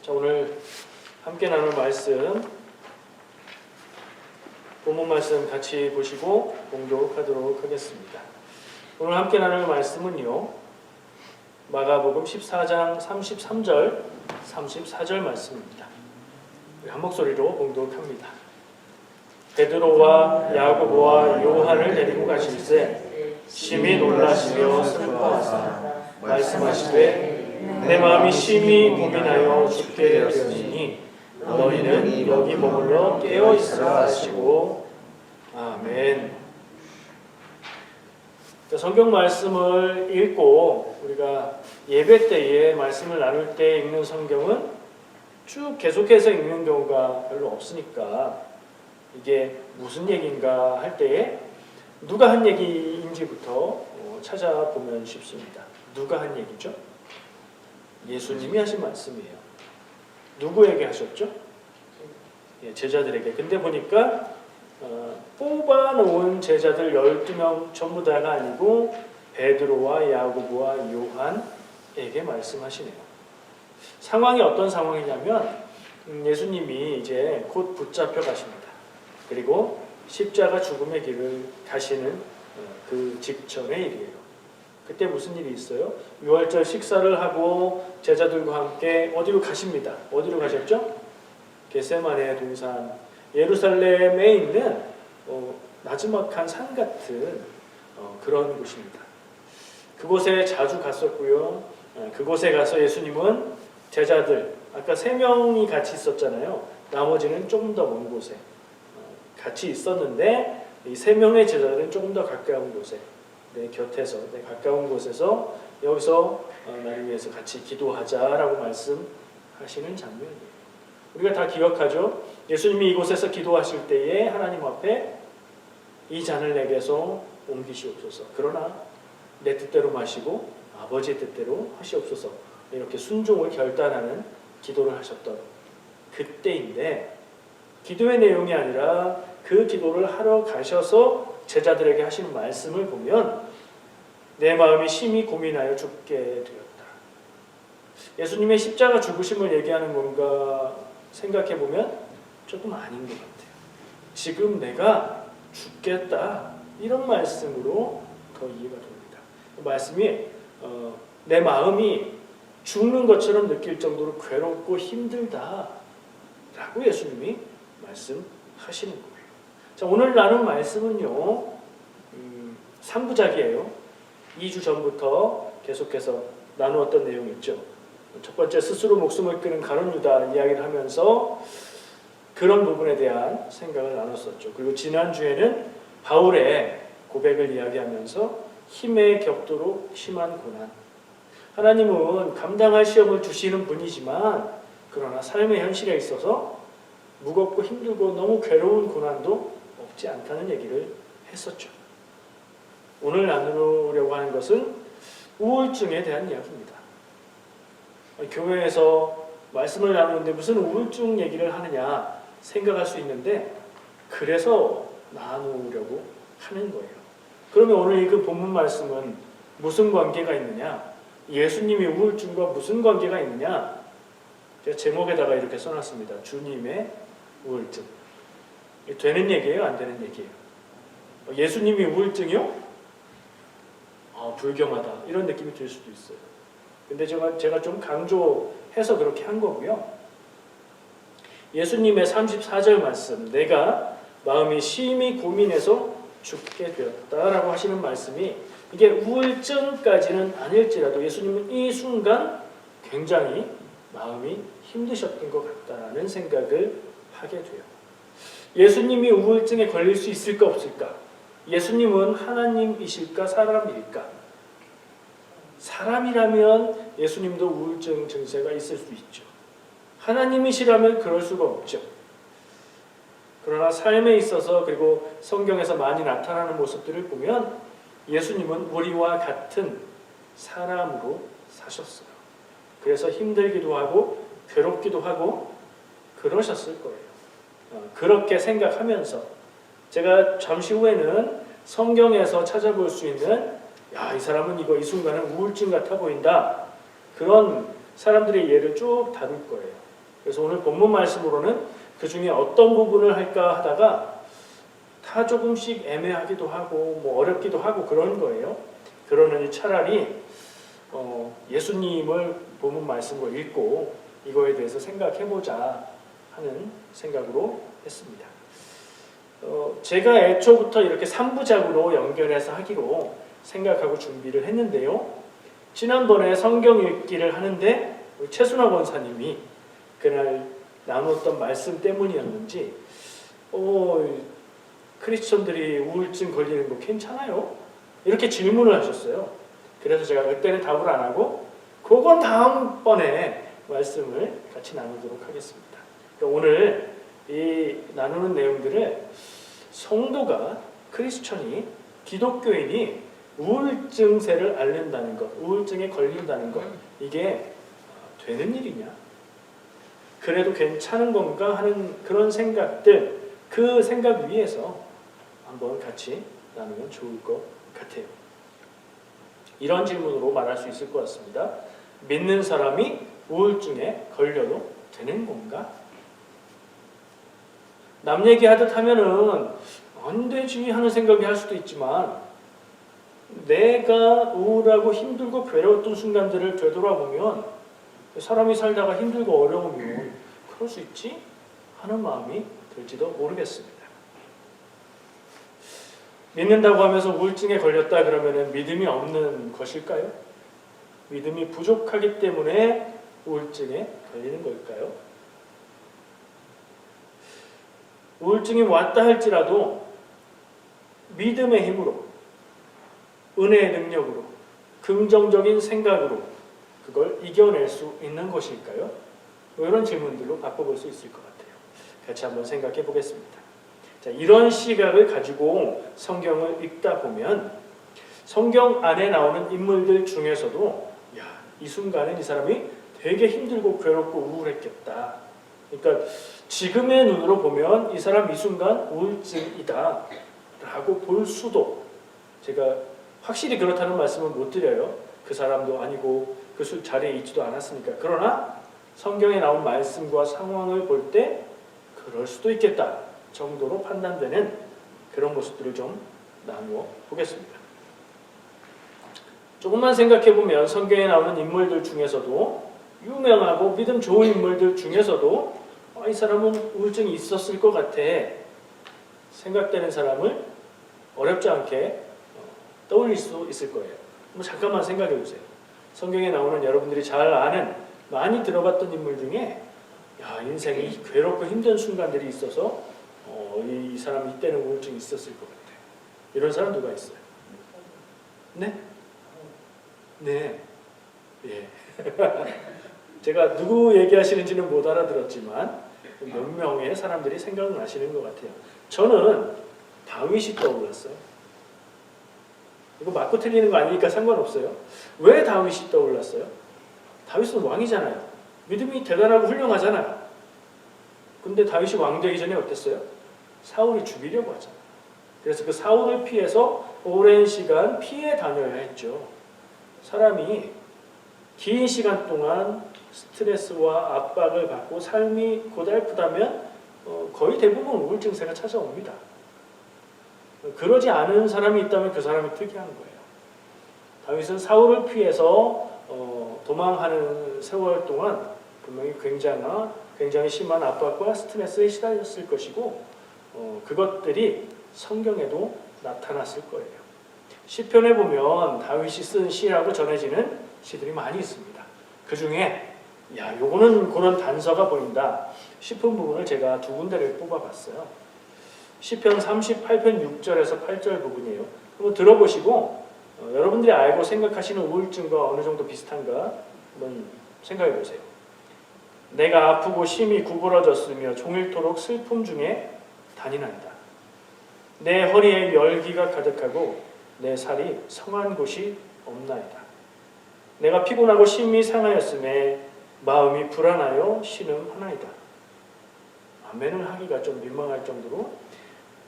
자, 오늘 함께 나눌 말씀, 본문 말씀 같이 보시고 공독하도록 하겠습니다. 오늘 함께 나눌 말씀은요, 마가복음 14장 33절, 34절 말씀입니다. 우리 한 목소리로 공독합니다. 베드로와 야고보와 요한을 데리고 가실새 심히 놀라시며 슬퍼하사 말씀하시되 내 마음이 심히 고민하여 죽게 되었으니 너희는 여기 머물러 깨어 있으라 하시고. 아멘. 성경 말씀을 읽고 우리가 예배 때에 말씀을 나눌 때 읽는 성경은 쭉 계속해서 읽는 경우가 별로 없으니까 이게 무슨 얘기인가 할 때에 누가 한 얘기인지부터 찾아보면 쉽습니다. 누가 한 얘기죠? 예수님이 하신 말씀이에요. 누구에게 하셨죠? 제자들에게. 근데 보니까 뽑아놓은 제자들 12명 전부 다가 아니고 베드로와 야고보와 요한에게 말씀하시네요. 상황이 어떤 상황이냐면 예수님이 이제 곧 붙잡혀 가십니다. 그리고 십자가 죽음의 길을 가시는 그 직전의 일이에요. 그때 무슨 일이 있어요? 유월절 식사를 하고 제자들과 함께 어디로 가십니다. 어디로 가셨죠? 겟세마네 동산, 예루살렘에 있는 나지막한 산 같은 그런 곳입니다. 그곳에 자주 갔었고요. 그곳에 가서 예수님은 제자들, 아까 3명이 같이 있었잖아요. 나머지는 조금 더 먼 곳에 같이 있었는데 이 3명의 제자들은 조금 더 가까운 곳에, 내 곁에서, 내 가까운 곳에서 여기서 나를 위해서 같이 기도하자라고 말씀하시는 장면이에요. 우리가 다 기억하죠? 예수님이 이곳에서 기도하실 때에 하나님 앞에 이 잔을 내게서 옮기시옵소서. 그러나 내 뜻대로 마시고 아버지의 뜻대로 하시옵소서. 이렇게 순종을 결단하는 기도를 하셨던 그때인데, 기도의 내용이 아니라 그 기도를 하러 가셔서 제자들에게 하시는 말씀을 보면 내 마음이 심히 고민하여 죽게 되었다. 예수님의 십자가 죽으심을 얘기하는 건가 생각해보면 조금 아닌 것 같아요. 지금 내가 죽겠다, 이런 말씀으로 더 이해가 됩니다. 그 말씀이 내 마음이 죽는 것처럼 느낄 정도로 괴롭고 힘들다 라고 예수님이 말씀하시는 거예요. 자, 오늘 나눈 말씀은요, 3부작이에요. 2주 전부터 계속해서 나누었던 내용이 있죠. 첫 번째, 스스로 목숨을 끊은 가룟 유다 이야기를 하면서 그런 부분에 대한 생각을 나눴었죠. 그리고 지난주에는 바울의 고백을 이야기하면서 힘에 격도로 심한 고난, 하나님은 감당할 시험을 주시는 분이지만 그러나 삶의 현실에 있어서 무겁고 힘들고 너무 괴로운 고난도 없지 않다는 얘기를 했었죠. 오늘 나누려고 하는 것은 우울증에 대한 이야기입니다. 교회에서 말씀을 나누는데 무슨 우울증 얘기를 하느냐 생각할 수 있는데, 그래서 나누려고 하는 거예요. 그러면 오늘 읽은 본문 말씀은 무슨 관계가 있느냐? 예수님이 우울증과 무슨 관계가 있느냐? 제가 제목에다가 이렇게 써놨습니다. 주님의 우울증. 되는 얘기예요? 안 되는 얘기예요? 예수님이 우울증이요? 불경하다, 이런 느낌이 들 수도 있어요. 근데 제가 좀 강조해서 그렇게 한 거고요. 예수님의 34절 말씀, 내가 마음이 심히 고민해서 죽게 되었다라고 하시는 말씀이 이게 우울증까지는 아닐지라도 예수님은 이 순간 굉장히 마음이 힘드셨던 것 같다는 생각을 하게 돼요. 예수님이 우울증에 걸릴 수 있을까 없을까? 예수님은 하나님이실까 사람일까? 사람이라면 예수님도 우울증 증세가 있을 수 있죠. 하나님이시라면 그럴 수가 없죠. 그러나 삶에 있어서, 그리고 성경에서 많이 나타나는 모습들을 보면 예수님은 우리와 같은 사람으로 사셨어요. 그래서 힘들기도 하고 괴롭기도 하고 그러셨을 거예요. 그렇게 생각하면서 제가 잠시 후에는 성경에서 찾아볼 수 있는, 이 사람은 이 순간은 우울증 같아 보인다, 그런 사람들의 예를 쭉 다룰 거예요. 그래서 오늘 본문 말씀으로는 그 중에 어떤 부분을 할까 하다가 다 조금씩 애매하기도 하고 뭐 어렵기도 하고 그런 거예요. 그러느니 차라리 예수님을 본문 말씀으로 읽고 이거에 대해서 생각해보자 하는 생각으로 했습니다. 제가 애초부터 이렇게 3부작으로 연결해서 하기로 생각하고 준비를 했는데요. 지난번에 성경 읽기를 하는데 최순화 권사님이 그날 나눴던 말씀 때문이었는지 크리스천들이 우울증 걸리는 거 괜찮아요? 이렇게 질문을 하셨어요. 그래서 제가 그때는 답을 안 하고 그건 다음번에 말씀을 같이 나누도록 하겠습니다. 그러니까 오늘 이 나누는 내용들을 성도가 크리스천이 기독교인이 우울증세를 앓는다는 것, 우울증에 걸린다는 것 이게 되는 일이냐? 그래도 괜찮은 건가 하는 그런 생각들 그 생각 위에서 한번 같이 나누면 좋을 것 같아요. 이런 질문으로 말할 수 있을 것 같습니다. 믿는 사람이 우울증에 걸려도 되는 건가? 남 얘기하듯 하면은 안 되지 하는 생각이 할 수도 있지만 내가 우울하고 힘들고 괴로웠던 순간들을 되돌아보면 사람이 살다가 힘들고 어려우면 그럴 수 있지 하는 마음이 들지도 모르겠습니다. 믿는다고 하면서 우울증에 걸렸다 그러면 믿음이 없는 것일까요? 믿음이 부족하기 때문에 우울증에 걸리는 걸까요? 우울증이 왔다 할지라도 믿음의 힘으로 은혜의 능력으로 긍정적인 생각으로 그걸 이겨낼 수 있는 것일까요? 이런 질문들로 바꿔볼 수 있을 것 같아요. 같이 한번 생각해 보겠습니다. 자, 이런 시각을 가지고 성경을 읽다 보면 성경 안에 나오는 인물들 중에서도 이 순간은 이 사람이 되게 힘들고 괴롭고 우울했겠다. 그러니까 지금의 눈으로 보면 이 사람 이 순간 우울증이다 라고 볼 수도 제가 확실히 그렇다는 말씀을 못 드려요. 그 사람도 아니고 그 자리에 있지도 않았으니까. 그러나 성경에 나온 말씀과 상황을 볼 때 그럴 수도 있겠다 정도로 판단되는 그런 모습들을 좀 나누어 보겠습니다. 조금만 생각해보면 성경에 나오는 인물들 중에서도 유명하고 믿음 좋은 인물들 중에서도 이 사람은 우울증이 있었을 것 같아 생각되는 사람을 어렵지 않게 떠올릴 수 있을 거예요. 잠깐만 생각해 보세요. 성경에 나오는 여러분들이 잘 아는 많이 들어봤던 인물 중에 인생이 괴롭고 힘든 순간들이 있어서 이 사람 이때는 우울증이 있었을 것 같아. 이런 사람 누가 있어요? 네? 네. 예. 제가 누구 얘기하시는지는 못 알아들었지만 몇 명의 사람들이 생각나시는 것 같아요. 저는 다윗이 떠올랐어요. 이거 맞고 틀리는 거 아니니까 상관없어요. 왜 다윗이 떠올랐어요? 다윗은 왕이잖아요. 믿음이 대단하고 훌륭하잖아요. 근데 다윗이 왕 되기 전에 어땠어요? 사울이 죽이려고 하잖아요. 그래서 그 사울을 피해서 오랜 시간 피해 다녀야 했죠. 사람이 긴 시간 동안 스트레스와 압박을 받고 삶이 고달프다면 거의 대부분 우울증세가 찾아옵니다. 그러지 않은 사람이 있다면 그 사람이 특이한 거예요. 다윗은 사울을 피해서 도망하는 세월 동안 분명히 굉장히 심한 압박과 스트레스에 시달렸을 것이고 그것들이 성경에도 나타났을 거예요. 시편에 보면 다윗이 쓴 시라고 전해지는 시들이 많이 있습니다. 그 중에 요거는 그런 단서가 보인다 싶은 부분을 제가 두 군데를 뽑아봤어요. 시편 38편 6절에서 8절 부분이에요. 한번 들어보시고 여러분들이 알고 생각하시는 우울증과 어느 정도 비슷한가 한번 생각해 보세요. 내가 아프고 심히 구부러졌으며 종일토록 슬픔 중에 다니나이다. 내 허리에 열기가 가득하고 내 살이 성한 곳이 없나이다. 내가 피곤하고 심히 상하였음에 마음이 불안하여 신음하나이다. 아멘을 하기가 좀 민망할 정도로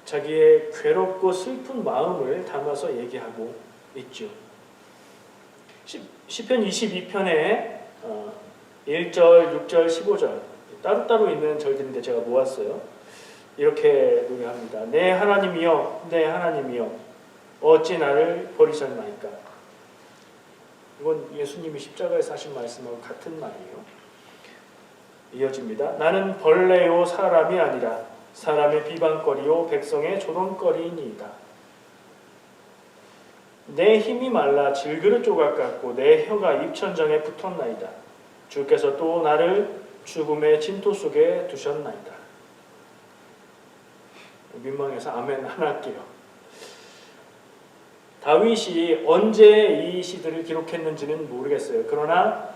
자기의 괴롭고 슬픈 마음을 담아서 얘기하고 있죠. 시편 22편에 1절, 6절, 15절 따로따로 있는 절들인데 제가 모았어요. 이렇게 노래합니다. 내 하나님이여, 내 하나님이여, 어찌 나를 버리셨나이까. 이건 예수님이 십자가에서 하신 말씀하고 같은 말이에요. 이어집니다. 나는 벌레요 사람이 아니라 사람의 비방거리요 백성의 조롱거리이니이다. 내 힘이 말라 질그릇 조각 같고 내 혀가 입천장에 붙었나이다. 주께서 또 나를 죽음의 진토 속에 두셨나이다. 민망해서 아멘 안 할게요. 다윗이 언제 이 시들을 기록했는지는 모르겠어요. 그러나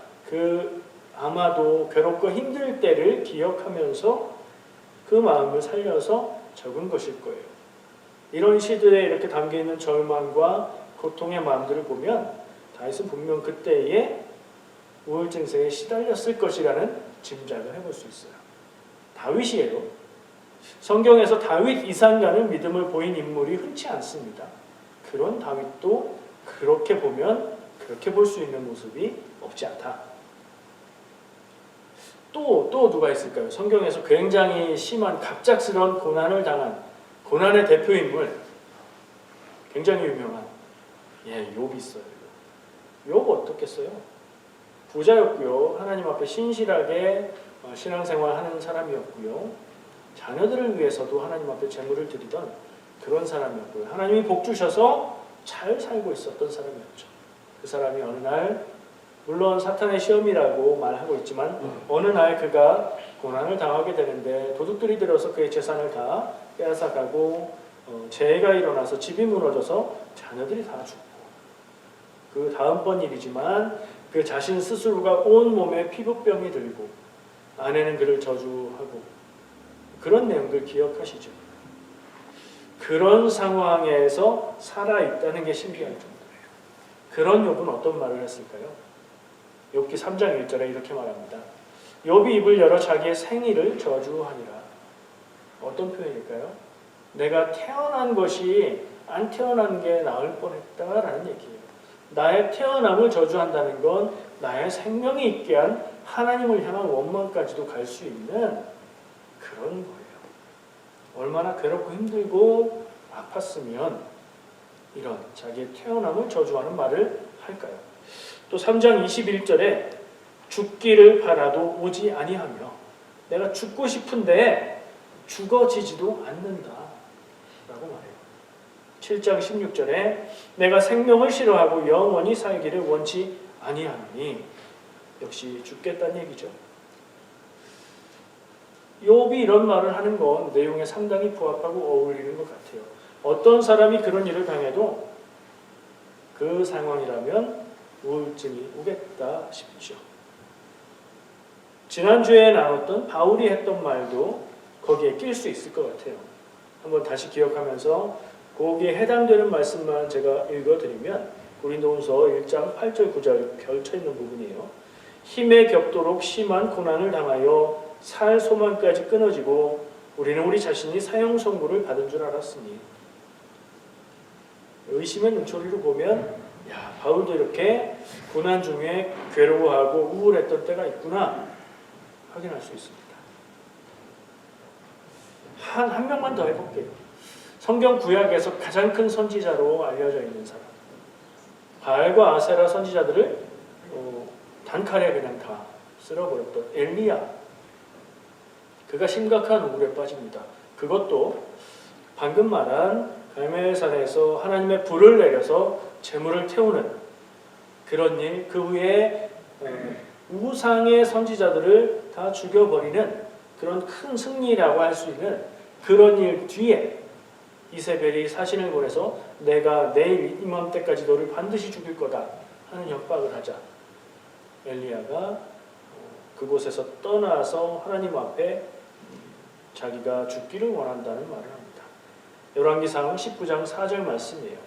아마도 괴롭고 힘들 때를 기억하면서 그 마음을 살려서 적은 것일 거예요. 이런 시들에 이렇게 담겨있는 절망과 고통의 마음들을 보면 다윗은 분명 그때에 우울 증세에 시달렸을 것이라는 짐작을 해볼 수 있어요. 다윗이에요. 성경에서 다윗 이상이라는 믿음을 보인 인물이 흔치 않습니다. 그런 다윗도 그렇게 보면 그렇게 볼 수 있는 모습이 없지 않다. 또 누가 있을까요? 성경에서 굉장히 심한 갑작스러운 고난을 당한 고난의 대표인물, 굉장히 유명한 욥이 있어요. 욥 어떻겠어요? 부자였고요. 하나님 앞에 신실하게 신앙생활하는 사람이었고요. 자녀들을 위해서도 하나님 앞에 제물을 드리던 그런 사람이었고요. 하나님이 복 주셔서 잘 살고 있었던 사람이었죠. 그 사람이 어느 날, 물론 사탄의 시험이라고 말하고 있지만 어느 날 그가 고난을 당하게 되는데 도둑들이 들어서 그의 재산을 다 빼앗아가고 재해가 일어나서 집이 무너져서 자녀들이 다 죽고, 그 다음번 일이지만 그 자신 스스로가 온몸에 피부병이 들고 아내는 그를 저주하고, 그런 내용들 기억하시죠? 그런 상황에서 살아있다는 게 신기할 정도예요. 그런 욥은 어떤 말을 했을까요? 욥기 3장 1절에 이렇게 말합니다. 욥이 입을 열어 자기의 생일을 저주하니라. 어떤 표현일까요? 내가 태어난 것이 안 태어난 게 나을 뻔했다라는 얘기예요. 나의 태어남을 저주한다는 건 나의 생명이 있게 한 하나님을 향한 원망까지도 갈 수 있는 그런 거예요. 얼마나 괴롭고 힘들고 아팠으면 이런 자기의 태어남을 저주하는 말을 할까요? 또 3장 21절에 죽기를 바라도 오지 아니하며, 내가 죽고 싶은데 죽어지지도 않는다 라고 말해요. 7장 16절에 내가 생명을 싫어하고 영원히 살기를 원치 아니하노니, 역시 죽겠다는 얘기죠. 욥이 이런 말을 하는 건 내용에 상당히 부합하고 어울리는 것 같아요. 어떤 사람이 그런 일을 당해도 그 상황이라면 우울증이 오겠다 싶죠. 지난주에 나눴던 바울이 했던 말도 거기에 낄 수 있을 것 같아요. 한번 다시 기억하면서 거기에 해당되는 말씀만 제가 읽어드리면 고린도후서 1장 8절 9절 펼쳐있는 부분이에요. 힘에 겹도록 심한 고난을 당하여 살 소망까지 끊어지고 우리는 우리 자신이 사형 선고를 받은 줄 알았으니. 의심의 눈초리로 보면 바울도 이렇게 고난 중에 괴로워하고 우울했던 때가 있구나 확인할 수 있습니다. 한 명만 더 해볼게요. 성경 구약에서 가장 큰 선지자로 알려져 있는 사람, 바알과 아세라 선지자들을 단칼에 그냥 다 쓸어버렸던 엘리야. 그가 심각한 우울에 빠집니다. 그것도 방금 말한 갈멜산에서 하나님의 불을 내려서 재물을 태우는 그런 일, 그 후에 우상의 선지자들을 다 죽여버리는 그런 큰 승리라고 할 수 있는 그런 일 뒤에 이세벨이 사신을 보내서 내가 내일 이맘때까지 너를 반드시 죽일 거다 하는 협박을 하자 엘리야가 그곳에서 떠나서 하나님 앞에 자기가 죽기를 원한다는 말을 합니다. 열왕기상 19장 4절 말씀이에요.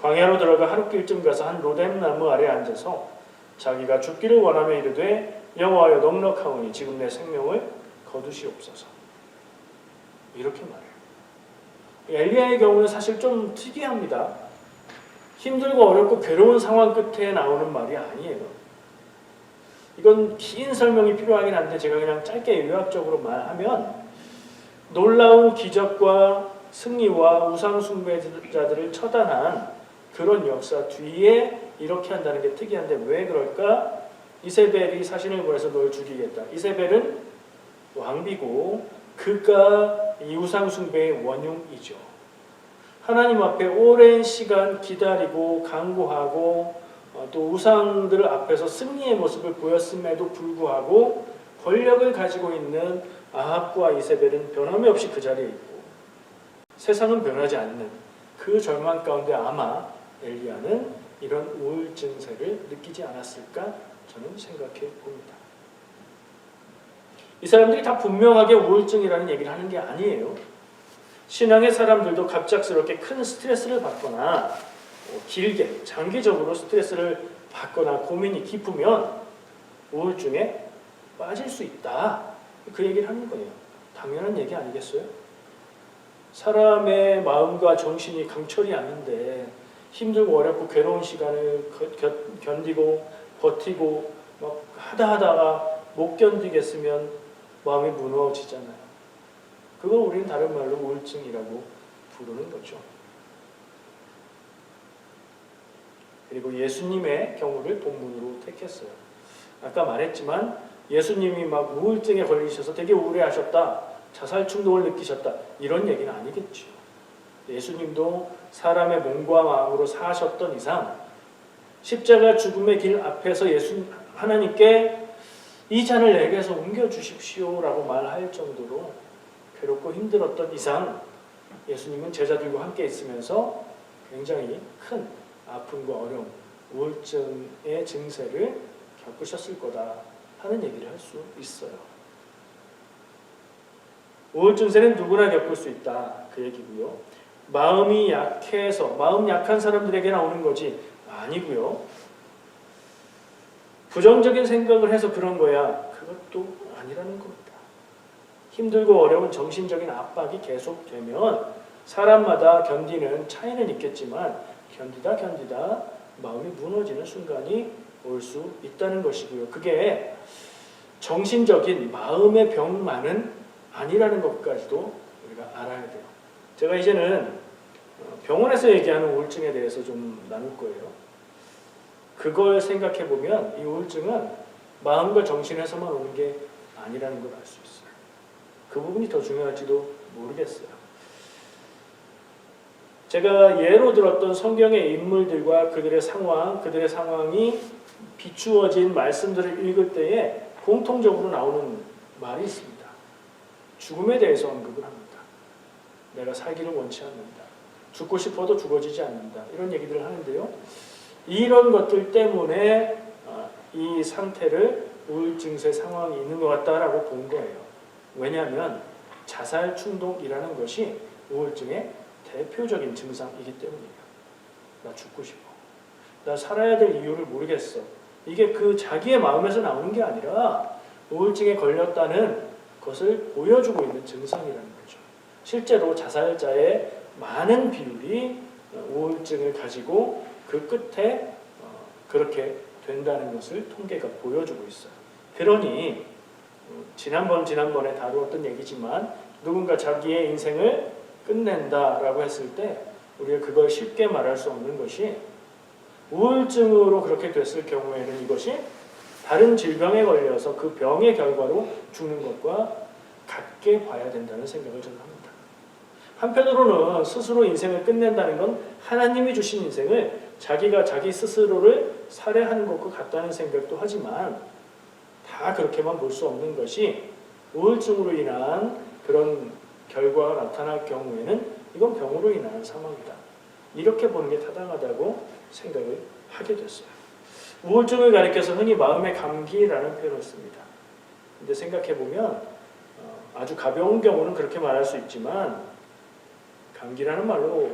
광야로 들어가 하룻길쯤 가서 한 로뎀 나무 아래 앉아서 자기가 죽기를 원하며 이르되 여호와여 넉넉하오니 지금 내 생명을 거두시옵소서. 이렇게 말해요. 엘리야의 경우는 사실 좀 특이합니다. 힘들고 어렵고 괴로운 상황 끝에 나오는 말이 아니에요. 이건 긴 설명이 필요하긴 한데 제가 그냥 짧게 요약적으로 말하면 놀라운 기적과 승리와 우상 숭배자들을 처단한 그런 역사 뒤에 이렇게 한다는 게 특이한데 왜 그럴까? 이세벨이 사신을 보내서 널 죽이겠다. 이세벨은 왕비고 그가 이 우상 숭배의 원흉이죠. 하나님 앞에 오랜 시간 기다리고 간구하고 또 우상들 앞에서 승리의 모습을 보였음에도 불구하고 권력을 가지고 있는 아합과 이세벨은 변함이 없이 그 자리에 있고 세상은 변하지 않는 그 절망 가운데 아마 엘리야는 이런 우울 증세를 느끼지 않았을까 저는 생각해 봅니다. 이 사람들이 다 분명하게 우울증이라는 얘기를 하는 게 아니에요. 신앙의 사람들도 갑작스럽게 큰 스트레스를 받거나 길게 장기적으로 스트레스를 받거나 고민이 깊으면 우울증에 빠질 수 있다. 그 얘기를 하는 거예요. 당연한 얘기 아니겠어요? 사람의 마음과 정신이 강철이 아닌데 힘들고 어렵고 괴로운 시간을 견디고 버티고 막 하다가 못 견디겠으면 마음이 무너지잖아요. 그걸 우리는 다른 말로 우울증이라고 부르는 거죠. 그리고 예수님의 경우를 본문으로 택했어요. 아까 말했지만 예수님이 막 우울증에 걸리셔서 되게 우울해하셨다, 자살 충동을 느끼셨다 이런 얘기는 아니겠죠. 예수님도 사람의 몸과 마음으로 사셨던 이상 십자가 죽음의 길 앞에서 하나님께 이 잔을 내게서 옮겨주십시오라고 말할 정도로 괴롭고 힘들었던 이상 예수님은 제자들과 함께 있으면서 굉장히 큰 아픔과 어려움, 우울증의 증세를 겪으셨을 거다 하는 얘기를 할 수 있어요. 우울증 증세는 누구나 겪을 수 있다 그 얘기고요. 마음이 약해서 마음 약한 사람들에게 나오는 거지 아니고요. 부정적인 생각을 해서 그런 거야 그것도 아니라는 겁니다. 힘들고 어려운 정신적인 압박이 계속되면 사람마다 견디는 차이는 있겠지만 견디다 마음이 무너지는 순간이 올 수 있다는 것이고요. 그게 정신적인 마음의 병만은 아니라는 것까지도 우리가 알아야 돼요. 제가 이제는 병원에서 얘기하는 우울증에 대해서 좀 나눌 거예요. 그걸 생각해 보면 이 우울증은 마음과 정신에서만 오는 게 아니라는 걸 알 수 있어요. 그 부분이 더 중요할지도 모르겠어요. 제가 예로 들었던 성경의 인물들과 그들의 상황이 비추어진 말씀들을 읽을 때에 공통적으로 나오는 말이 있습니다. 죽음에 대해서 언급을 합니다. 내가 살기를 원치 않는다. 죽고 싶어도 죽어지지 않는다. 이런 얘기들을 하는데요. 이런 것들 때문에 이 상태를 우울증세 상황이 있는 것 같다라고 본 거예요. 왜냐하면 자살 충동이라는 것이 우울증의 대표적인 증상이기 때문이에요. 나 죽고 싶어. 나 살아야 될 이유를 모르겠어. 이게 그 자기의 마음에서 나오는 게 아니라 우울증에 걸렸다는 것을 보여주고 있는 증상이라는 거죠. 실제로 자살자의 많은 비율이 우울증을 가지고 그 끝에 그렇게 된다는 것을 통계가 보여주고 있어요. 그러니 지난번에 다루었던 얘기지만 누군가 자기의 인생을 끝낸다라고 했을 때 우리가 그걸 쉽게 말할 수 없는 것이 우울증으로 그렇게 됐을 경우에는 이것이 다른 질병에 걸려서 그 병의 결과로 죽는 것과 같게 봐야 된다는 생각을 저는 합니다. 한편으로는 스스로 인생을 끝낸다는 건 하나님이 주신 인생을 자기가 자기 스스로를 살해하는 것과 같다는 생각도 하지만 다 그렇게만 볼 수 없는 것이 우울증으로 인한 그런 결과가 나타날 경우에는 이건 병으로 인한 상황이다. 이렇게 보는 게 타당하다고 생각을 하게 됐어요. 우울증을 가리켜서 흔히 마음의 감기라는 표현을 씁니다. 근데 생각해보면 아주 가벼운 경우는 그렇게 말할 수 있지만 감기라는 말로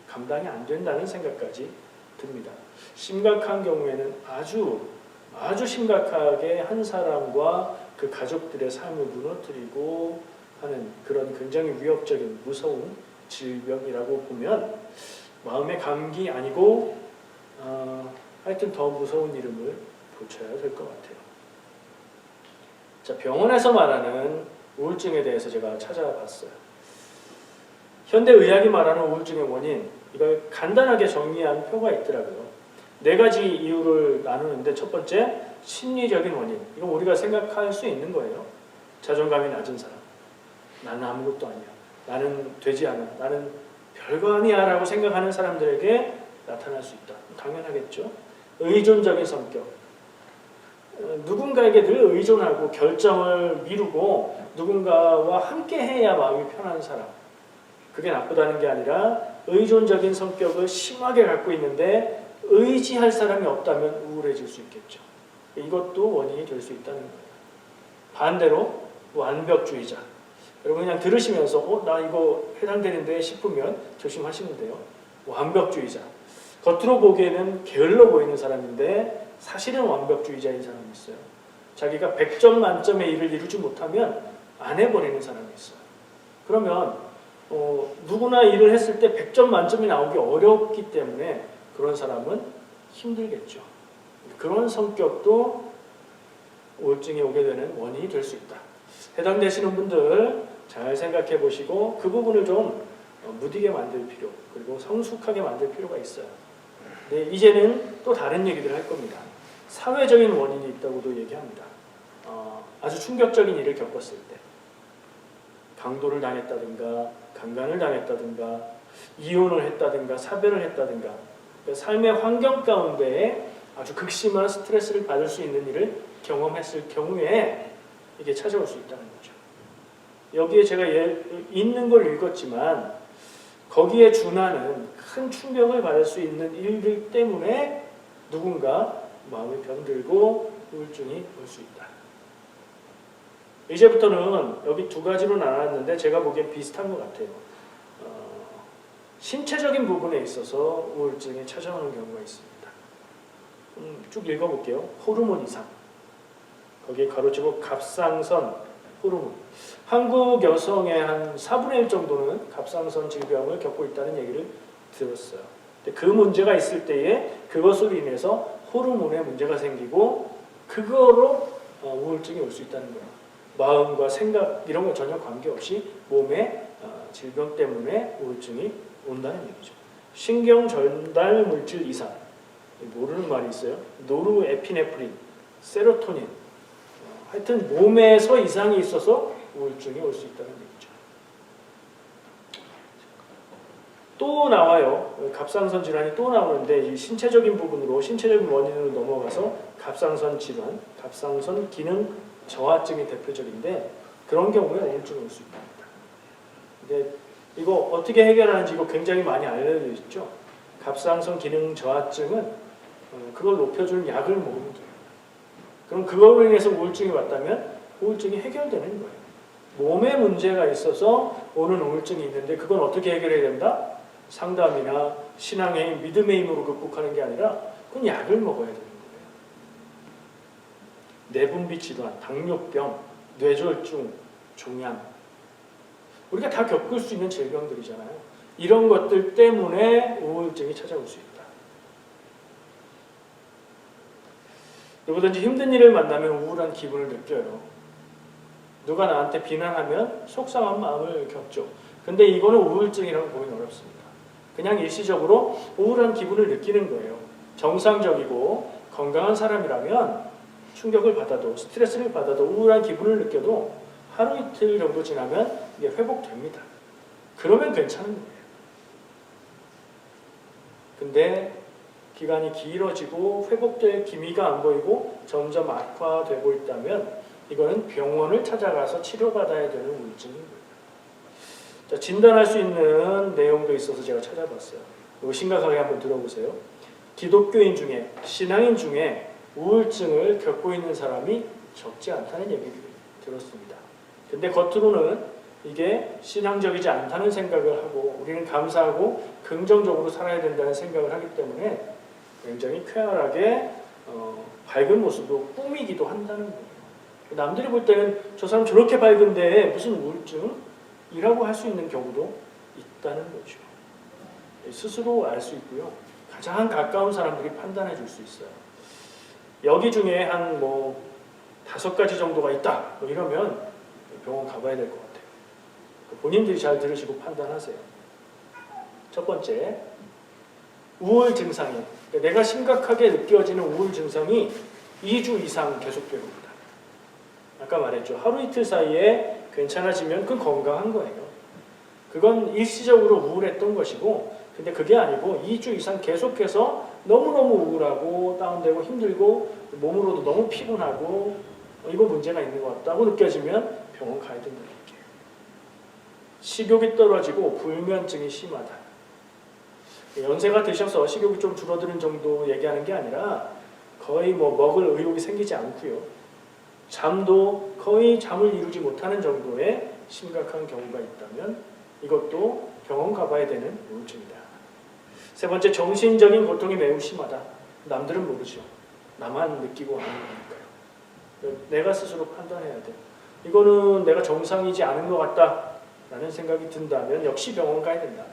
감당이 안 된다는 생각까지 듭니다. 심각한 경우에는 아주 심각하게 한 사람과 그 가족들의 삶을 무너뜨리고 하는 그런 굉장히 위협적인 무서운 질병이라고 보면 마음의 감기 아니고 하여튼 더 무서운 이름을 붙여야 될 것 같아요. 자, 병원에서 말하는 우울증에 대해서 제가 찾아봤어요. 현대의학이 말하는 우울증의 원인, 이걸 간단하게 정리한 표가 있더라고요. 4가지 이유를 나누는데 첫 번째, 심리적인 원인. 이건 우리가 생각할 수 있는 거예요. 자존감이 낮은 사람. 나는 아무것도 아니야. 나는 되지 않아. 나는 별거 아니야 라고 생각하는 사람들에게 나타날 수 있다. 당연하겠죠. 의존적인 성격. 누군가에게 늘 의존하고 결정을 미루고 누군가와 함께 해야 마음이 편한 사람. 그게 나쁘다는 게 아니라 의존적인 성격을 심하게 갖고 있는데 의지할 사람이 없다면 우울해질 수 있겠죠. 이것도 원인이 될 수 있다는 거예요. 반대로 완벽주의자. 여러분 그냥 들으시면서 나 이거 해당되는데 싶으면 조심하시면 돼요. 완벽주의자. 겉으로 보기에는 게을러 보이는 사람인데 사실은 완벽주의자인 사람이 있어요. 자기가 100점 만점의 일을 이루지 못하면 안 해버리는 사람이 있어요. 그러면 누구나 일을 했을 때 100점 만점이 나오기 어렵기 때문에 그런 사람은 힘들겠죠. 그런 성격도 우울증이 오게 되는 원인이 될 수 있다. 해당되시는 분들 잘 생각해 보시고 그 부분을 좀 무디게 만들 필요, 그리고 성숙하게 만들 필요가 있어요. 네, 이제는 또 다른 얘기들을 할 겁니다. 사회적인 원인이 있다고도 얘기합니다. 아주 충격적인 일을 겪었을 때 강도를 당했다든가 강간을 당했다든가 이혼을 했다든가 사별을 했다든가 그러니까 삶의 환경 가운데에 아주 극심한 스트레스를 받을 수 있는 일을 경험했을 경우에 이게 찾아올 수 있다는 거죠. 여기에 제가 있는 걸 읽었지만 거기에 준하는 큰 충격을 받을 수 있는 일들 때문에 누군가 마음이 병들고 우울증이 올 수 있다. 이제부터는 여기 2가지로 나눴는데 제가 보기엔 비슷한 것 같아요. 신체적인 부분에 있어서 우울증이 찾아오는 경우가 있습니다. 쭉 읽어볼게요. 호르몬 이상. 거기에 가로치고 갑상선 호르몬. 한국 여성의 한 4분의 1 정도는 갑상선 질병을 겪고 있다는 얘기를 들었어요. 그 문제가 있을 때에 그것으로 인해서 호르몬에 문제가 생기고 그거로 우울증이 올 수 있다는 거예요. 마음과 생각 이런 거 전혀 관계없이 몸의 질병 때문에 우울증이 온다는 얘기죠. 신경 전달 물질 이상. 모르는 말이 있어요. 노르에피네프린, 세로토닌. 하여튼 몸에서 이상이 있어서 우울증이 올 수 있다는 얘기죠. 또 나와요. 갑상선 질환이 또 나오는데 이 신체적인 부분으로 신체적인 원인으로 넘어가서 갑상선 질환, 갑상선 기능 저하증이 대표적인데 그런 경우에 우울증이 올 수 있답니다. 근데 이거 어떻게 해결하는지 이거 굉장히 많이 알려져 있죠. 갑상선 기능 저하증은 그걸 높여주는 약을 먹으면 돼요. 그럼 그걸로 인해서 우울증이 왔다면 우울증이 해결되는 거예요. 몸에 문제가 있어서 오는 우울증이 있는데 그건 어떻게 해결해야 된다? 상담이나 신앙의 힘, 믿음의 힘으로 극복하는 게 아니라 그건 약을 먹어야 되는 거예요. 내분비 질환, 당뇨병, 뇌졸중, 종양 우리가 다 겪을 수 있는 질병들이잖아요. 이런 것들 때문에 우울증이 찾아올 수 있다. 누구든지 힘든 일을 만나면 우울한 기분을 느껴요. 누가 나한테 비난하면 속상한 마음을 겪죠. 근데 이거는 우울증이라고 보기는 어렵습니다. 그냥 일시적으로 우울한 기분을 느끼는 거예요. 정상적이고 건강한 사람이라면 충격을 받아도 스트레스를 받아도 우울한 기분을 느껴도 하루 이틀 정도 지나면 이게 회복됩니다. 그러면 괜찮은 거예요. 근데 기간이 길어지고 회복될 기미가 안 보이고 점점 악화되고 있다면 이거는 병원을 찾아가서 치료받아야 되는 우울증인 거예요. 자, 진단할 수 있는 내용도 있어서 제가 찾아봤어요. 이거 심각하게 한번 들어보세요. 기독교인 중에 신앙인 중에 우울증을 겪고 있는 사람이 적지 않다는 얘기를 들었습니다. 근데 겉으로는 이게 신앙적이지 않다는 생각을 하고 우리는 감사하고 긍정적으로 살아야 된다는 생각을 하기 때문에 굉장히 쾌활하게 밝은 모습으로 꾸미기도 한다는 거예요. 남들이 볼 때는 저 사람 저렇게 밝은데 무슨 우울증이라고 할 수 있는 경우도 있다는 거죠. 스스로 알 수 있고요. 가장 가까운 사람들이 판단해 줄 수 있어요. 여기 중에 한 5가지 정도가 있다. 뭐 이러면 병원 가봐야 될 것 같아요. 본인들이 잘 들으시고 판단하세요. 첫 번째, 우울 증상이, 그러니까 내가 심각하게 느껴지는 우울 증상이 2주 이상 계속되고 있다. 아까 말했죠. 하루 이틀 사이에 괜찮아지면 그건 건강한 거예요. 그건 일시적으로 우울했던 것이고, 근데 그게 아니고 2주 이상 계속해서 너무너무 우울하고 다운되고 힘들고 몸으로도 너무 피곤하고 이거 문제가 있는 것 같다고 느껴지면 병원 가야 된다는 얘기예요. 식욕이 떨어지고 불면증이 심하다. 연세가 드셔서 식욕이 좀 줄어드는 정도 얘기하는 게 아니라 거의 뭐 먹을 의욕이 생기지 않고요. 잠도 거의 잠을 이루지 못하는 정도의 심각한 경우가 있다면 이것도 병원 가봐야 되는 우울증이다. 세 번째, 정신적인 고통이 매우 심하다. 남들은 모르죠. 나만 느끼고 하는 거니까요. 내가 스스로 판단해야 돼. 이거는 내가 정상이지 않은 것 같다라는 생각이 든다면 역시 병원 가야 된다.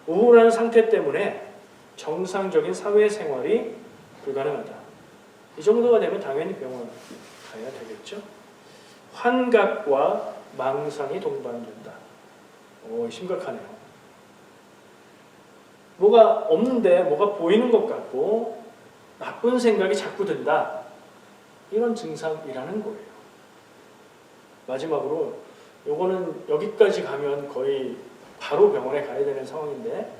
우울한 상태 때문에 정상적인 사회생활이 불가능하다. 이 정도가 되면 당연히 병원 가야 되겠죠. 환각과 망상이 동반된다. 심각하네요. 뭐가 없는데 뭐가 보이는 것 같고 나쁜 생각이 자꾸 든다. 이런 증상이라는 거예요. 마지막으로 요거는 여기까지 가면 거의 바로 병원에 가야 되는 상황인데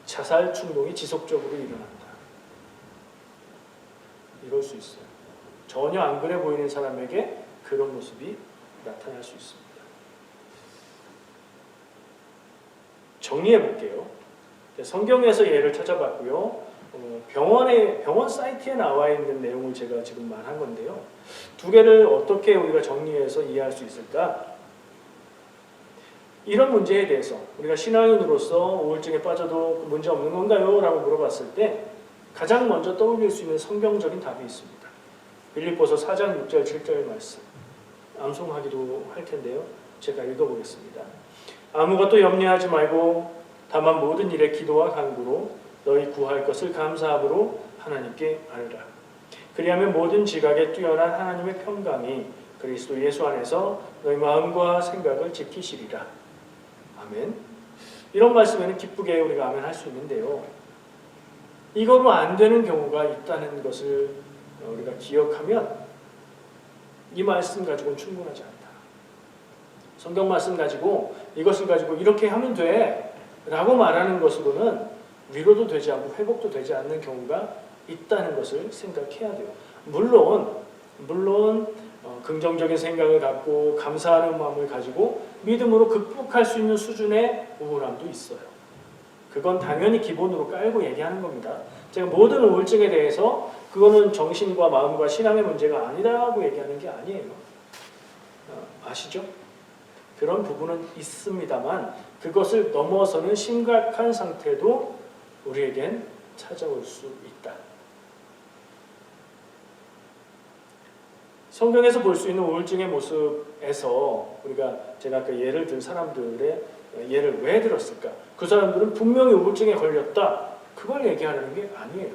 자살 충동이 지속적으로 일어난다. 이럴 수 있어요. 전혀 안 그래 보이는 사람에게 그런 모습이 나타날 수 있습니다. 정리해 볼게요. 성경에서 예를 찾아봤고요. 병원 사이트에 나와 있는 내용을 제가 지금 말한 건데요. 두 개를 어떻게 우리가 정리해서 이해할 수 있을까? 이런 문제에 대해서 우리가 신앙인으로서 우울증에 빠져도 문제 없는 건가요? 라고 물어봤을 때 가장 먼저 떠올릴 수 있는 성경적인 답이 있습니다. 빌립보서 4장 6절 7절 말씀 암송하기도 할 텐데요. 제가 읽어보겠습니다. 아무것도 염려하지 말고 다만 모든 일에 기도와 간구로 너희 구할 것을 감사함으로 하나님께 아뢰라. 그리하면 모든 지각에 뛰어난 하나님의 평강이 그리스도 예수 안에서 너희 마음과 생각을 지키시리라. 아멘. 이런 말씀에는 기쁘게 우리가 아멘 할 수 있는데요. 이거로 안 되는 경우가 있다는 것을 우리가 기억하면 이 말씀 가지고는 충분하지 않다. 성경 말씀 가지고 이것을 가지고 이렇게 하면 돼 라고 말하는 것으로는 위로도 되지 않고 회복도 되지 않는 경우가 있다는 것을 생각해야 돼요. 물론 긍정적인 생각을 갖고 감사하는 마음을 가지고 믿음으로 극복할 수 있는 수준의 우울함도 있어요. 그건 당연히 기본으로 깔고 얘기하는 겁니다. 제가 모든 우울증에 대해서 그거는 정신과 마음과 신앙의 문제가 아니라고 얘기하는 게 아니에요. 아시죠? 그런 부분은 있습니다만 그것을 넘어서는 심각한 상태도 우리에겐 찾아올 수 있다. 성경에서 볼 수 있는 우울증의 모습에서 제가 아까 예를 든 사람들의 예를 왜 들었을까? 그 사람들은 분명히 우울증에 걸렸다. 그걸 얘기하는 게 아니에요.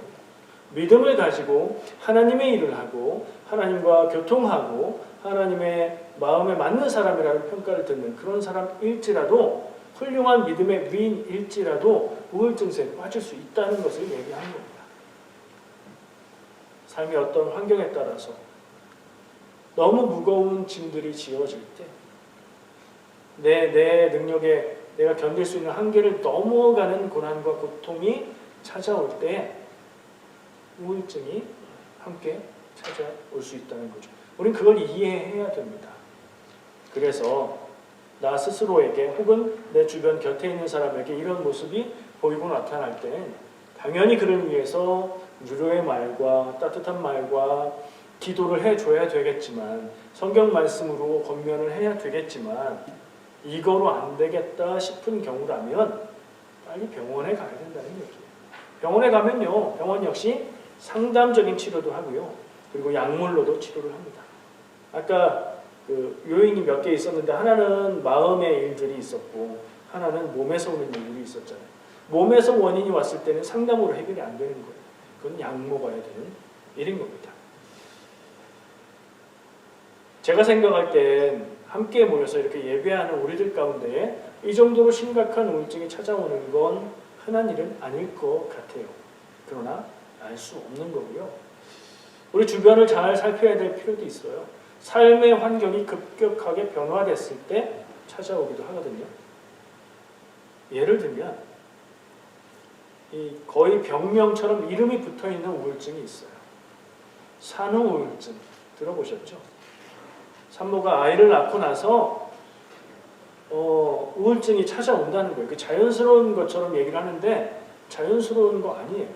믿음을 가지고 하나님의 일을 하고 하나님과 교통하고 하나님의 마음에 맞는 사람이라는 평가를 듣는 그런 사람일지라도 훌륭한 믿음의 위인일지라도 우울증에 빠질 수 있다는 것을 얘기하는 겁니다. 삶의 어떤 환경에 따라서 너무 무거운 짐들이 지어질 때 내 능력에 내가 견딜 수 있는 한계를 넘어가는 고난과 고통이 찾아올 때 우울증이 함께 찾아올 수 있다는 거죠. 우린 그걸 이해해야 됩니다. 그래서 나 스스로에게 혹은 내 주변 곁에 있는 사람에게 이런 모습이 보이고 나타날 땐 당연히 그를 위해서 위로의 말과 따뜻한 말과 기도를 해줘야 되겠지만 성경 말씀으로 권면을 해야 되겠지만 이거로 안 되겠다 싶은 경우라면 빨리 병원에 가야 된다는 얘기예요. 병원에 가면요, 병원 역시 상담적인 치료도 하고요. 그리고 약물로도 치료를 합니다. 아까 그 요인이 몇 개 있었는데 하나는 마음의 일들이 있었고 하나는 몸에서 오는 일들이 있었잖아요. 몸에서 원인이 왔을 때는 상담으로 해결이 안 되는 거예요. 그건 약 먹어야 되는 일인 겁니다. 제가 생각할 땐 함께 모여서 이렇게 예배하는 우리들 가운데 이 정도로 심각한 우울증이 찾아오는 건 흔한 일은 아닐 것 같아요. 그러나 알 수 없는 거고요. 우리 주변을 잘 살펴야 될 필요도 있어요. 삶의 환경이 급격하게 변화됐을 때 찾아오기도 하거든요. 예를 들면 거의 병명처럼 이름이 붙어있는 우울증이 있어요. 산후 우울증 들어보셨죠? 산모가 아이를 낳고 나서 우울증이 찾아온다는 거예요. 그 자연스러운 것처럼 얘기를 하는데 자연스러운 거 아니에요.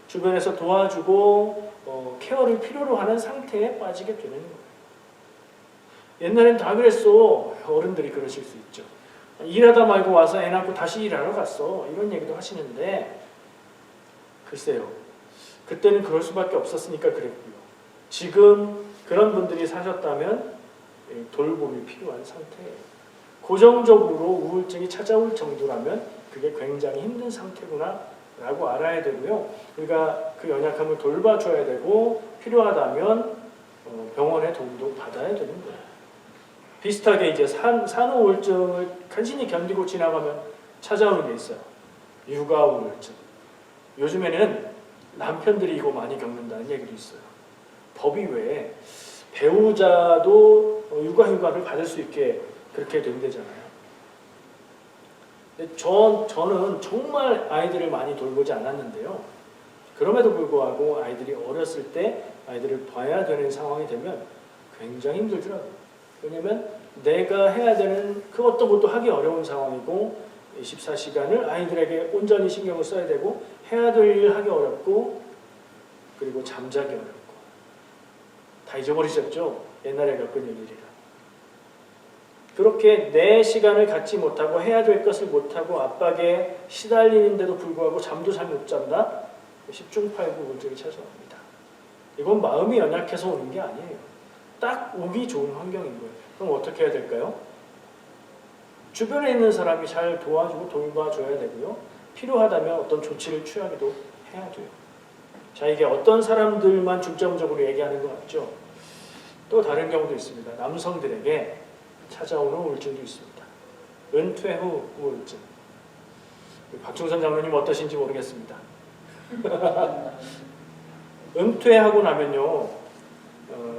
주변에서 도와주고 케어를 필요로 하는 상태에 빠지게 되는 거예요. 옛날엔 다 그랬어. 어른들이 그러실 수 있죠. 일하다 말고 와서 애 낳고 다시 일하러 갔어. 이런 얘기도 하시는데 글쎄요. 그때는 그럴 수밖에 없었으니까 그랬고요. 지금 그런 분들이 사셨다면 돌봄이 필요한 상태예요. 고정적으로 우울증이 찾아올 정도라면 그게 굉장히 힘든 상태구나 라고 알아야 되고요. 우리가 그 연약함을 돌봐줘야 되고 필요하다면 병원의 도움도 받아야 되는 거예요. 비슷하게 이제 산후 우울증을 간신히 견디고 지나가면 찾아오는 게 있어요. 육아 우울증. 요즘에는 남편들이 이거 많이 겪는다는 얘기도 있어요. 법이 왜 배우자도 육아휴가를 받을 수 있게 그렇게 된대잖아요. 근데 저는 정말 아이들을 많이 돌보지 않았는데요. 그럼에도 불구하고 아이들이 어렸을 때 아이들을 봐야 되는 상황이 되면 굉장히 힘들더라고요. 왜냐면 내가 해야 되는 그 어떤 것도 하기 어려운 상황이고 24시간을 아이들에게 온전히 신경을 써야 되고 해야 될 일 하기 어렵고 그리고 잠자기 어렵고 다 잊어버리셨죠? 옛날에 겪은 일이라. 그렇게 내 시간을 갖지 못하고 해야 될 것을 못하고 압박에 시달리는데도 불구하고 잠도 잘 못 잔다? 10중 8구 우울증이 찾아옵니다. 이건 마음이 연약해서 오는 게 아니에요. 딱 오기 좋은 환경인 거예요. 그럼 어떻게 해야 될까요? 주변에 있는 사람이 잘 도와주고 돌봐줘야 되고요. 필요하다면 어떤 조치를 취하기도 해야 돼요. 자, 이게 어떤 사람들만 중점적으로 얘기하는 것 같죠? 또 다른 경우도 있습니다. 남성들에게 찾아오는 우울증도 있습니다. 은퇴 후 우울증. 박중선 장로님 어떠신지 모르겠습니다. 은퇴하고 나면요,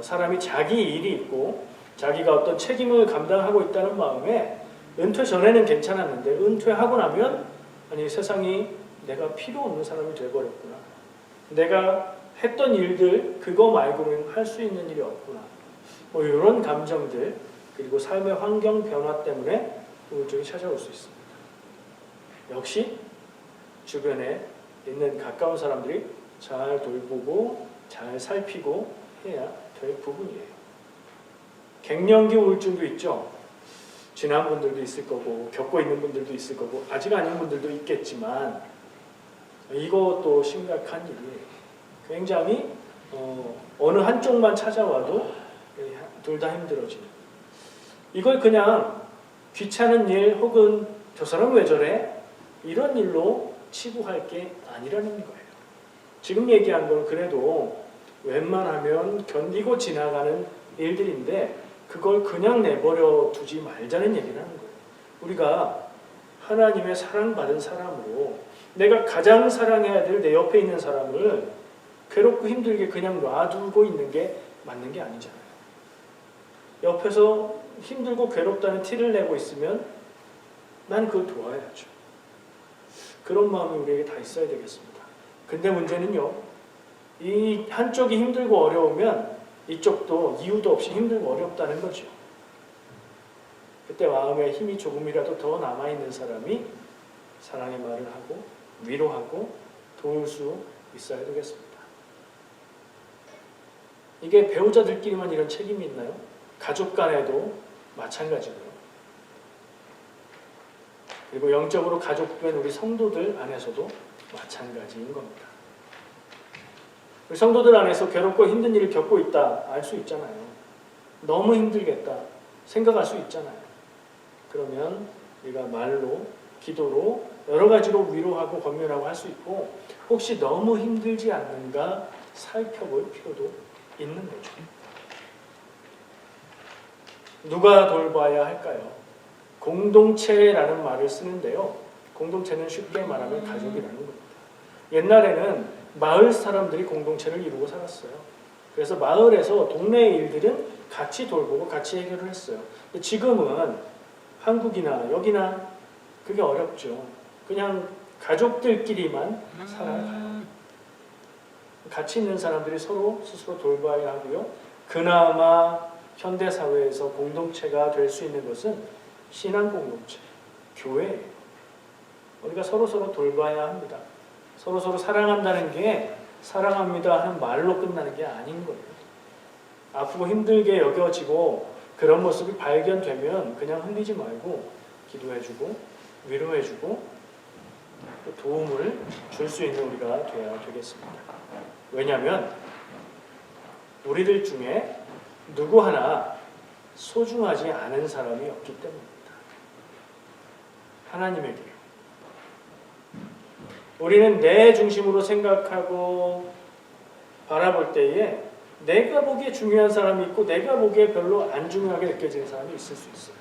사람이 자기 일이 있고 자기가 어떤 책임을 감당하고 있다는 마음에 은퇴 전에는 괜찮았는데 은퇴하고 나면 아니 세상이 내가 필요 없는 사람이 되어버렸구나. 내가 했던 일들 그거 말고는 할 수 있는 일이 없구나. 뭐 이런 감정들 그리고 삶의 환경 변화 때문에 우울증이 찾아올 수 있습니다. 역시 주변에 있는 가까운 사람들이 잘 돌보고 잘 살피고 해야 될 부분이에요. 갱년기 우울증도 있죠. 지난 분들도 있을 거고 겪고 있는 분들도 있을 거고 아직 아닌 분들도 있겠지만 이것도 심각한 일이에요. 굉장히 어느 한쪽만 찾아와도 둘 다 힘들어지는. 이걸 그냥 귀찮은 일 혹은 저 사람 왜 저래? 이런 일로 치부할 게 아니라는 거예요. 지금 얘기한 건 그래도 웬만하면 견디고 지나가는 일들인데 그걸 그냥 내버려 두지 말자는 얘기를 하는 거예요. 우리가 하나님의 사랑받은 사람으로 내가 가장 사랑해야 될 내 옆에 있는 사람을 괴롭고 힘들게 그냥 놔두고 있는 게 맞는 게 아니잖아요. 옆에서 힘들고 괴롭다는 티를 내고 있으면 난 그걸 도와야죠. 그런 마음이 우리에게 다 있어야 되겠습니다. 근데 문제는요, 이 한쪽이 힘들고 어려우면 이쪽도 이유도 없이 힘들고 어렵다는 거죠. 그때 마음에 힘이 조금이라도 더 남아있는 사람이 사랑의 말을 하고 위로하고 도울 수 있어야 되겠습니다. 이게 배우자들끼리만 이런 책임이 있나요? 가족 간에도 마찬가지고요. 그리고 영적으로 가족된 우리 성도들 안에서도 마찬가지인 겁니다. 우리 성도들 안에서 괴롭고 힘든 일을 겪고 있다 알 수 있잖아요. 너무 힘들겠다 생각할 수 있잖아요. 그러면 우리가 말로 기도로 여러 가지로 위로하고 권면하고 할 수 있고 혹시 너무 힘들지 않는가 살펴볼 필요도 있는 거죠. 누가 돌봐야 할까요? 공동체라는 말을 쓰는데요. 공동체는 쉽게 말하면 가족이라는 겁니다. 옛날에는 마을 사람들이 공동체를 이루고 살았어요. 그래서 마을에서 동네의 일들은 같이 돌보고 같이 해결을 했어요. 근데 지금은 한국이나 여기나 그게 어렵죠. 그냥 가족들끼리만 살아가요. 같이 있는 사람들이 서로 스스로 돌봐야 하고요. 그나마 현대사회에서 공동체가 될 수 있는 것은 신앙 공동체, 교회예요. 우리가 서로서로 돌봐야 합니다. 서로서로 사랑한다는 게 사랑합니다 하는 말로 끝나는 게 아닌 거예요. 아프고 힘들게 여겨지고 그런 모습이 발견되면 그냥 흘리지 말고 기도해주고 위로해주고 도움을 줄 수 있는 우리가 되어야 되겠습니다. 왜냐하면 우리들 중에 누구 하나 소중하지 않은 사람이 없기 때문입니다. 하나님에게요. 우리는 내 중심으로 생각하고 바라볼 때에 내가 보기에 중요한 사람이 있고 내가 보기에 별로 안 중요하게 느껴지는 사람이 있을 수 있어요.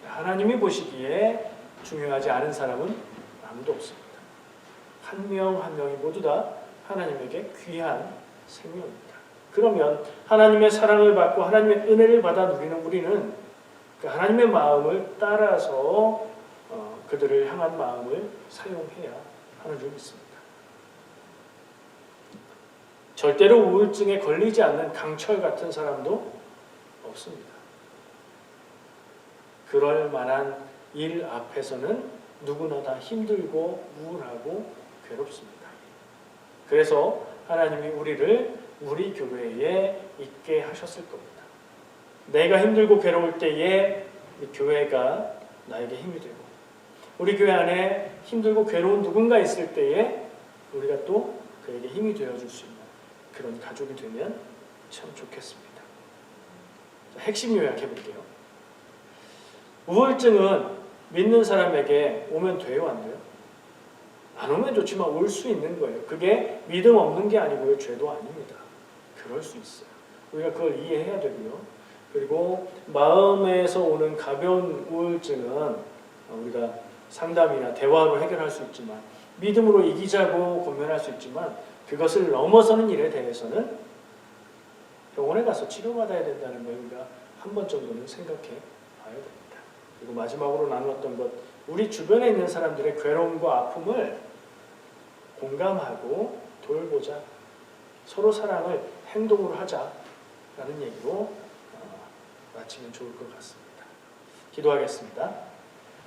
하나님이 보시기에 중요하지 않은 사람은 아무도 없습니다. 한 명 한 명이 모두 다 하나님에게 귀한 생명입니다. 그러면 하나님의 사랑을 받고 하나님의 은혜를 받아 누리는 우리는 그 하나님의 마음을 따라서 그들을 향한 마음을 사용해야 하는 줄 믿습니다. 절대로 우울증에 걸리지 않는 강철 같은 사람도 없습니다. 그럴 만한 일 앞에서는 누구나 다 힘들고 우울하고 괴롭습니다. 그래서 하나님이 우리를 우리 교회에 있게 하셨을 겁니다. 내가 힘들고 괴로울 때에 이 교회가 나에게 힘이 되고 우리 교회 안에 힘들고 괴로운 누군가 있을 때에 우리가 또 그에게 힘이 되어줄 수 있는 그런 가족이 되면 참 좋겠습니다. 자, 핵심 요약해 볼게요. 우울증은 믿는 사람에게 오면 돼요, 안 돼요? 안 오면 좋지만 올 수 있는 거예요. 그게 믿음 없는 게 아니고요, 죄도 아닙니다. 그럴 수 있어요. 우리가 그걸 이해해야 되고요. 그리고 마음에서 오는 가벼운 우울증은 우리가 상담이나 대화로 해결할 수 있지만 믿음으로 이기자고 고면할 수 있지만 그것을 넘어서는 일에 대해서는 병원에 가서 치료받아야 된다는 걸 우리가 한 번 정도는 생각해 봐야 됩니다. 그리고 마지막으로 나누었던 것, 우리 주변에 있는 사람들의 괴로움과 아픔을 공감하고 돌보자, 서로 사랑을 행동으로 하자라는 얘기로 마치면 좋을 것 같습니다. 기도하겠습니다.